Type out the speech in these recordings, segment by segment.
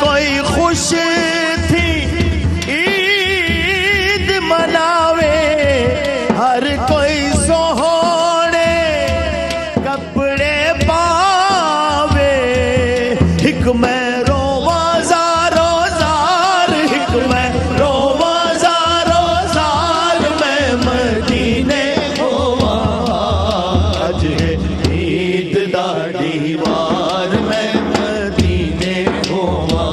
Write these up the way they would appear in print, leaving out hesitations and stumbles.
کوئی خوش تھی عید مناوے ہر کوئی سوہنے کپڑے پاوے ایک میں روزار ایک میں روزار میں مدینے ہوا آج ہے عید دا دیوار میں مدینے ہوا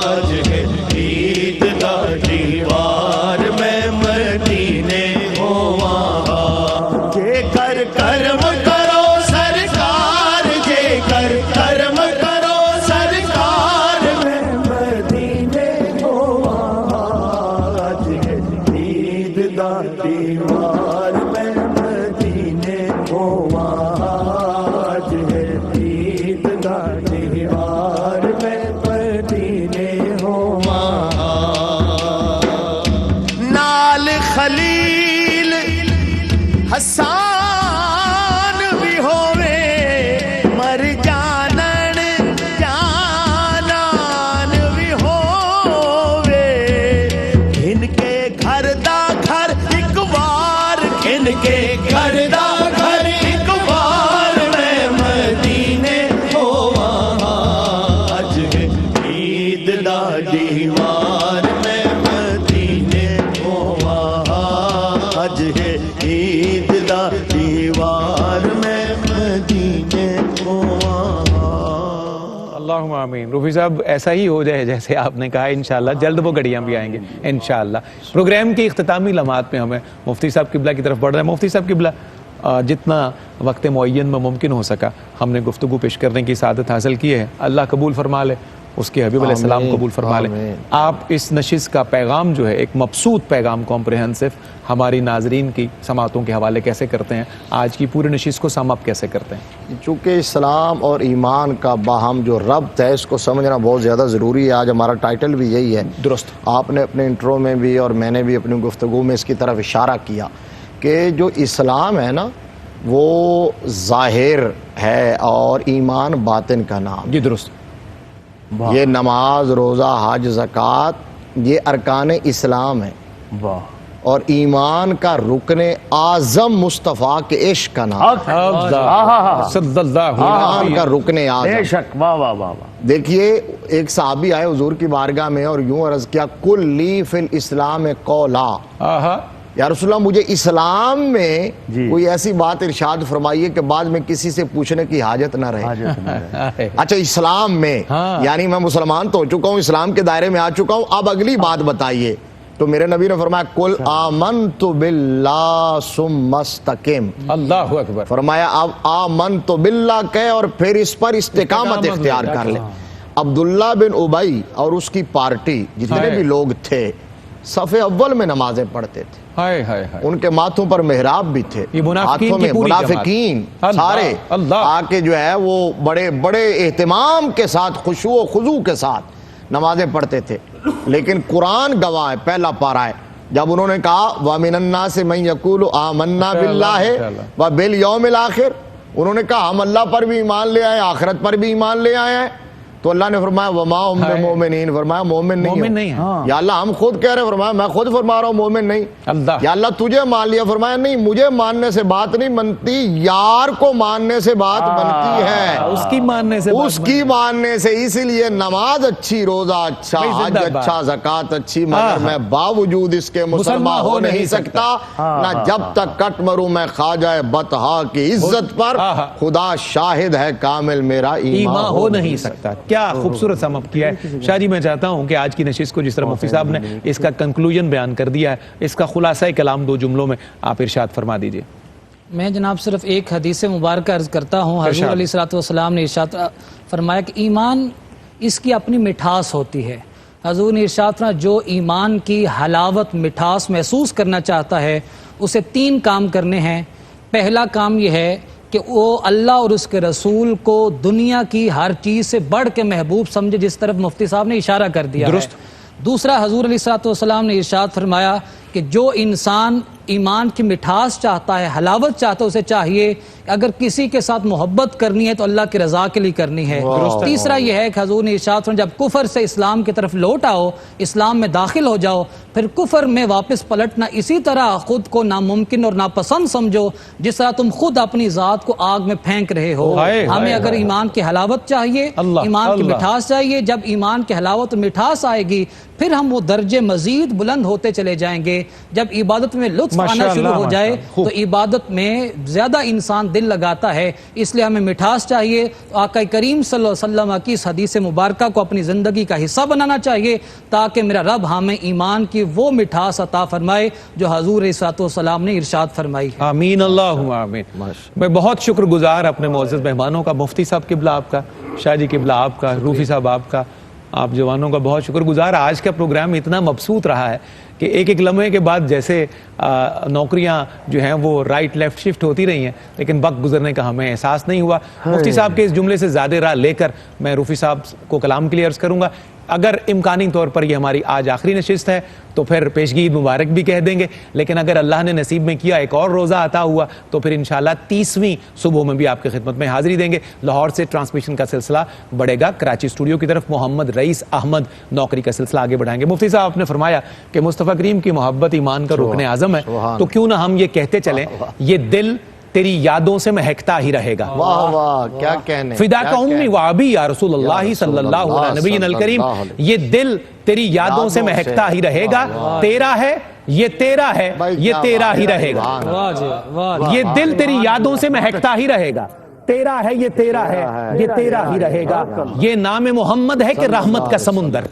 آج ہے عید دا دیوار میں مدینے ہوا جے کر کرم کرو سرکار جے کر کرم کرو سرکار میں مدینے ہوا آج ہے عید دا دیوار میں مدینے ہوا آج ہے عید دا دیوار میں مدینے ہوا نال خلیل حسان بھی ہووے مر جانن جانان بھی ہووے ان کے گھر دا گھر ایک بار ان کے گھر دا گھر ایک بار میں مدینے ہوا آج ہے عید دا دیوار میں مدینے ہوا آج ہے عید دا دیوار میں مدینے ہوا اللہم آمین. روفی صاحب ایسا ہی ہو جائے جیسے آپ نے کہا انشاءاللہ. جلد وہ گھڑیاں بھی آئیں گے انشاءاللہ. پروگرام کی اختتامی لمحات میں ہمیں مفتی صاحب قبلہ کی طرف بڑھ رہے ہیں. مفتی صاحب قبلہ جتنا وقت معین میں ممکن ہو سکا ہم نے گفتگو پیش کرنے کی سعادت حاصل کی ہے. اللہ قبول فرما لے, اس کے حبیب علیہ السلام قبول فرما لے. آپ اس نشست کا پیغام جو ہے ایک مبسوط پیغام کمپریہنسو ہماری ناظرین کی سماعتوں کے حوالے کیسے کرتے ہیں؟ آج کی پوری نشست کو سم اپ کیسے کرتے ہیں؟ چونکہ اسلام اور ایمان کا باہم جو ربط ہے اس کو سمجھنا بہت زیادہ ضروری ہے. آج ہمارا ٹائٹل بھی یہی ہے. درست. آپ نے اپنے انٹرو میں بھی اور میں نے بھی اپنی گفتگو میں اس کی طرف اشارہ کیا کہ جو اسلام ہے نا وہ ظاہر ہے اور ایمان باطن کا نام. جی درست. یہ نماز روزہ حج زکوٰۃ یہ ارکان اسلام ہے اور ایمان کا رکن اعظم مصطفیٰ کے عشق کا نام. صلی اللہ ایمان کا رکن بے اعظم. شک. واہ واہ واہ واہ. دیکھیے ایک صحابی آئے حضور کی بارگاہ میں اور یوں عرض کیا کل لی فی الاسلام قولا. یا رسول اللہ مجھے اسلام میں کوئی ایسی بات ارشاد فرمائیے کہ بعد میں کسی سے پوچھنے کی حاجت نہ رہے. اچھا اسلام میں یعنی میں مسلمان تو ہو چکا ہوں, اسلام کے دائرے میں آ چکا ہوں, اب اگلی بات بتائیے. تو میرے نبی نے فرمایا کل آمنت باللہ ثم استقم. اللہ اکبر. فرمایا اب آمنت باللہ کہے اور پھر اس پر استقامت اختیار کر لے. عبداللہ بن ابی اور اس کی پارٹی جتنے بھی لوگ تھے صف اول میں نمازیں پڑھتے تھے. ان کے ماتھوں پر محراب بھی تھے. ہاتھوں میں منافقین سارے آ کے جو ہے وہ بڑے بڑے اہتمام کے ساتھ خشوع و خضوع کے ساتھ نمازیں پڑھتے تھے. لیکن قرآن گواہ ہے, پہلا پارہ ہے, جب انہوں نے کہا وَمِنَ النَّاسِ مَن يَقُولُ آمَنَّا بِاللَّهِ وَبِالْيَوْمِ الْآخِرِ, انہوں نے کہا ہم اللہ پر بھی ایمان لے آئے, آخرت پر بھی ایمان لے آئے ہیں. تو اللہ نے فرمایا وما ہم بمؤمنین, فرمایا مومن نہیں ہو. یا اللہ ہم خود کہہ رہے, فرمایا میں خود فرما رہا ہوں مومن نہیں. یا اللہ تجھے مان لیا, فرمایا نہیں مجھے ماننے سے بات نہیں بنتی, یار کو ماننے سے بات بنتی ہے, اس کی ماننے سے, اس کی ماننے سے. اسی لیے نماز اچھی, روزہ اچھا, حج اچھا, زکوٰۃ اچھی, مگر میں باوجود اس کے مسلمان ہو نہیں سکتا نہ جب تک کٹ مروں میں خواجہ بطحا کی عزت پر, خدا شاہد ہے کامل میرا ایمان ہو نہیں سکتا. کیا خوبصورت سم اپ کیا ہے. شاہ جی میں چاہتا ہوں کہ آج کی نشست کو جس طرح مفتی صاحب نے اس کا کنکلوژن بیان کر دیا ہے, اس کا خلاصہ کلام 2 جملوں میں آپ ارشاد فرما دیجئے. میں جناب صرف ایک حدیث مبارکہ عرض کرتا ہوں. حضور علیہ الصلوۃ والسلام نے ارشاد فرمایا کہ ایمان اس کی اپنی مٹھاس ہوتی ہے. حضور نے ارشاد فرمایا جو ایمان کی حلاوت مٹھاس محسوس کرنا چاہتا ہے اسے 3 کام کرنے ہیں. پہلا کام یہ ہے کہ وہ اللہ اور اس کے رسول کو دنیا کی ہر چیز سے بڑھ کے محبوب سمجھے, جس طرف مفتی صاحب نے اشارہ کر دیا ہے. دوسرا حضور علیہ الصلوۃ والسلام نے ارشاد فرمایا کہ جو انسان ایمان کی مٹھاس چاہتا ہے، حلاوت چاہتا ہے، اسے چاہیے اگر کسی کے ساتھ محبت کرنی ہے تو اللہ کی رضا کے لیے کرنی ہے۔ تیسرا یہ ہے کہ حضور نے ارشاد فرمایا جب کفر سے اسلام کی طرف لوٹ آؤ، اسلام میں داخل ہو جاؤ، پھر کفر میں واپس پلٹنا اسی طرح خود کو ناممکن اور ناپسند سمجھو جس طرح تم خود اپنی ذات کو آگ میں پھینک رہے ہو۔ ہمیں اگر ایمان کی حلاوت چاہیے، ایمان کی مٹھاس چاہیے، جب ایمان کی حلاوت اور مٹھاس آئے گی پھر ہم وہ درجے مزید بلند ہوتے چلے جائیں گے۔ جب عبادت میں لطف آنا شروع ہو جائے تو عبادت میں زیادہ انسان دل لگاتا ہے، اس لیے ہمیں مٹھاس چاہیے۔ آقا کریم صلی اللہ علیہ وسلم کی اس حدیث مبارکہ کو اپنی زندگی کا حصہ بنانا چاہیے تاکہ میرا رب ہمیں ایمان کی وہ مٹھاس عطا فرمائے جو حضور علیہ السلام نے ارشاد فرمائی ہے۔ آمین اللہم آمین۔ میں بہت شکر گزار اپنے معزز مہمانوں کا، مفتی صاحب قبلہ آپ کا، شاہ جی قبلہ آپ کا، روفی صاحب آپ کا، آپ جوانوں کا بہت شکر گزار۔ آج کا پروگرام اتنا مبسوط رہا ہے کہ ایک ایک لمحے کے بعد جیسے نوکریاں جو ہیں وہ رائٹ لیفٹ شفٹ ہوتی رہی ہیں لیکن وقت گزرنے کا ہمیں احساس نہیں ہوا۔ مفتی صاحب کے اس جملے سے زیادہ راہ لے کر میں روفی صاحب کو کلام کے لیے عرض کروں گا، اگر امکانی طور پر یہ ہماری آج آخری نشست ہے تو پھر پیشگی عید مبارک بھی کہہ دیں گے، لیکن اگر اللہ نے نصیب میں کیا ایک اور روزہ عطا ہوا تو پھر انشاءاللہ 30ویں صبح میں بھی آپ کی خدمت میں حاضری دیں گے۔ لاہور سے ٹرانسمیشن کا سلسلہ بڑھے گا، کراچی اسٹوڈیو کی طرف محمد رئیس احمد نوکری کا سلسلہ آگے بڑھائیں گے۔ مفتی صاحب آپ نے فرمایا کہ مصطفیٰ کریم کی محبت ایمان کا رکن اعظم ہے، تو کیوں نہ ہم یہ کہتے چلیں یہ دل تیری یادوں سے مہکتا ہی رہے گا۔ واہ واہ کیا کہنے، فدا کا امی وابی یا رسول اللہ صلی اللہ علیہ نبی الکریم، یہ دل تیری یادوں سے مہکتا ہی رہے گا، تیرا ہے یہ تیرا ہے یہ تیرا ہی رہے گا، یہ دل تیری یادوں سے مہکتا ہی رہے گا، تیرا ہے یہ تیرا ہے یہ تیرا ہی رہے گا۔ یہ نام محمد ہے کہ رحمت کا سمندر،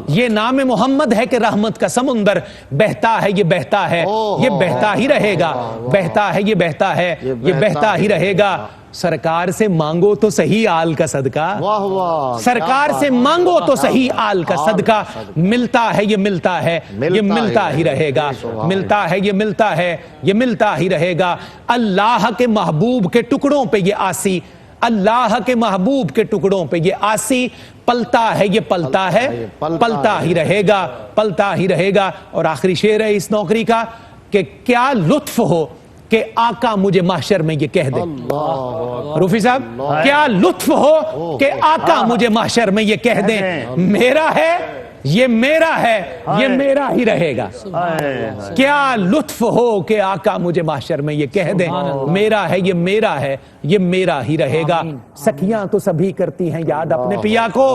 یہ نام محمد ہے کہ رحمت کا سمندر، بہتا ہے یہ بہتا ہے یہ بہتا ہی رہے گا، بہتا ہے یہ بہتا ہے یہ بہتا ہی رہے گا۔ سرکار سے مانگو تو صحیح آل کا صدقہ، واہ واہ سرکار سے مانگو تو صحیح آل کا صدقہ، ملتا ہے یہ ملتا ہے یہ ملتا ہی رہے گا، ملتا ہے یہ ملتا ہے یہ ملتا ہی رہے گا۔ اللہ کے محبوب کے ٹکڑوں پہ یہ آسی، اللہ کے محبوب کے ٹکڑوں پہ یہ آسی، پلتا ہے یہ پلتا ہے پلتا ہی رہے گا پلتا ہی رہے گا۔ اور آخری شعر ہے اس نوکری کا کہ کیا لطف ہو کہ آقا مجھے محشر میں یہ کہہ دے، روفی صاحب کیا لطف ہو کہ آقا مجھے محشر میں یہ کہہ دے، میرا ہے یہ میرا ہے یہ میرا ہی رہے گا۔ کیا لطف ہو کہ آقا مجھے محشر میں یہ کہہ دے، میرا ہے یہ میرا ہے یہ میرا ہی رہے گا۔ سکھیاں تو سبھی کرتی ہیں یاد اپنے پیا کو،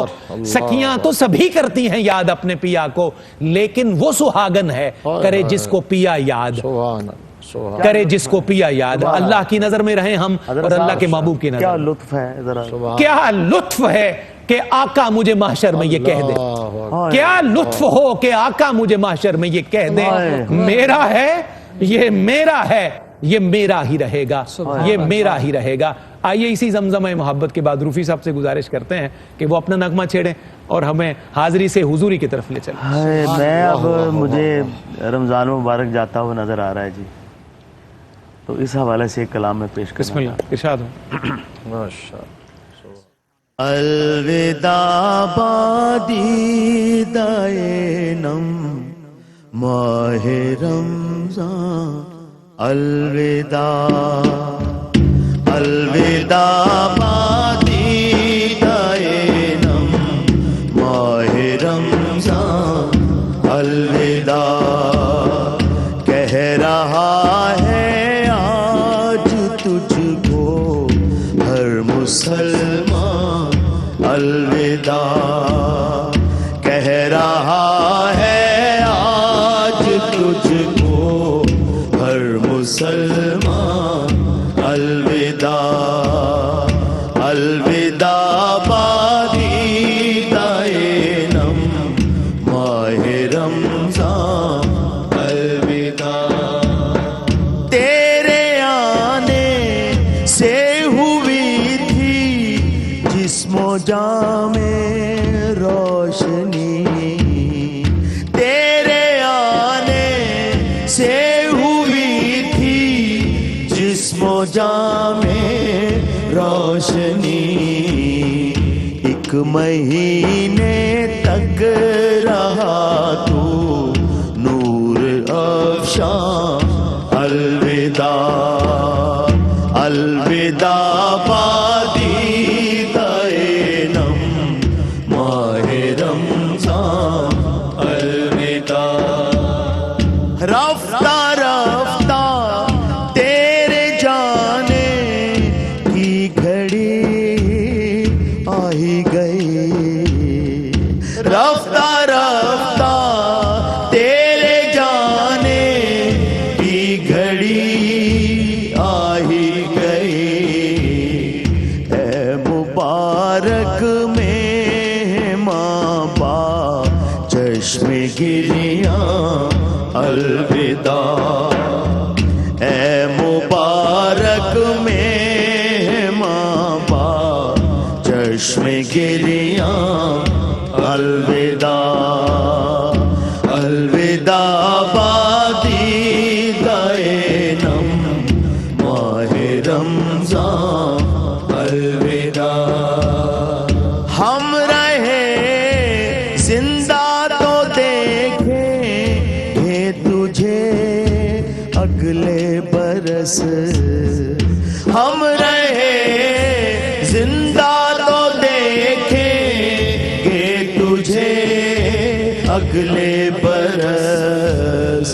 سکھیاں تو سبھی کرتی ہیں یاد اپنے پیا کو، لیکن وہ سہاگن ہے کرے جس کو پیا یاد، کرے جس کو پیا یاد۔ اللہ کی نظر میں رہیں ہم اور اللہ کے محبوب کی نظر۔ کیا لطف ہے ذرا، کیا لطف ہے کہ آقا مجھے محشر میں یہ کہہ دے، کیا لطف ہو کہ آقا مجھے محشر میں یہ کہہ دے، میرا ہے یہ میرا ہے یہ میرا ہی رہے گا یہ میرا ہی رہے گا۔ آئیے اسی زمزمہ محبت کے بعد روفی صاحب سے گزارش کرتے ہیں کہ وہ اپنا نغمہ چھیڑیں اور ہمیں حاضری سے حضوری کی طرف لے چلیں۔ میں اب مجھے رمضان مبارک جاتا ہوا نظر آ رہا ہے جی، تو اس حوالے سے ایک کلام میں پیش بسم کرنا اللہ ارشاد ہو۔ الوداع بادیدائے نم ماہ رمضان، الوداع الوداع بادیدائے نم ماہ رمضان، الوداع کہہ رہا ہے آج تجھ کو ہر مسلمان، الوداع کہہ رہا ہے آج تجھ کو ہر مسلمان، الوداع الوداع بادیدائے نم ماہ رمضان، الوداع تیرے آنے سے ہوئی تھی جسم و جاں میں روشنی، تیرے آنے سے ہوئی تھی جسم و جاں میں روشنی، ایک مہینے تک رہا تو نور افشاں، رفتہ رفتہ تیرے جانے کی گھڑی آ ہی گئی. اے مبارک مہمان باپ چشم گریاں الوداع. اے مبارک مہمان باپ چشم گریاں الوداع. الوداع بادیدۂ نم ماہ رمضان الوداع. ہم رہے زندہ تو دیکھیں گے تجھے اگلے برس. ہم رہے زندہ تو دیکھیں گے تجھے اگلے برس.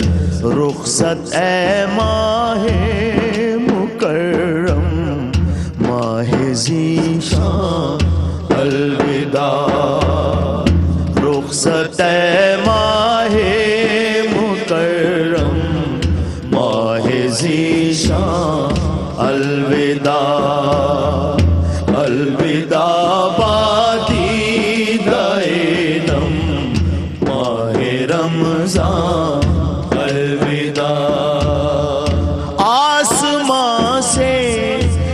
رخصت اے ماہ مکرم ماہ ذیشان الوداع. رخصت اے ماہ مکرم ماہ ذیشان الوداع. الوداع بادیدۂ نم ماہ رمضان الوداع. آسمان سے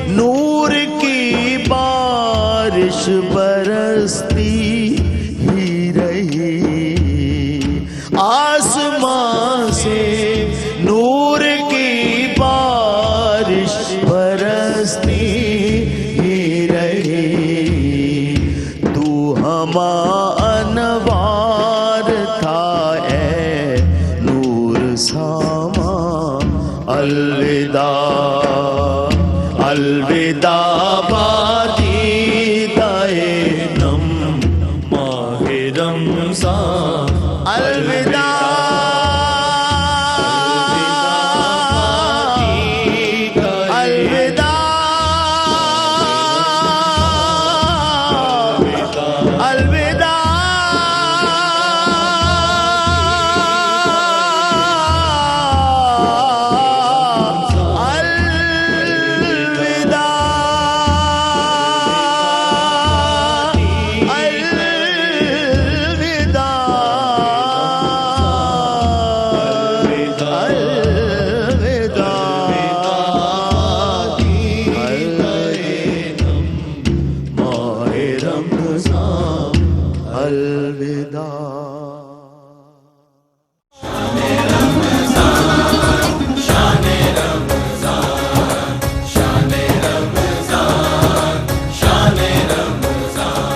نور کی بارش برستی ہی رہی. آسمان سے نور کی بارش برستی ہی رہی. تو ہمارا انوار تھا اے نور ساما الوداع. الوداع بادیدۂ نم ماہ رمضان الوداع. الوداع. الوداع. ماہ رمضان الوداع.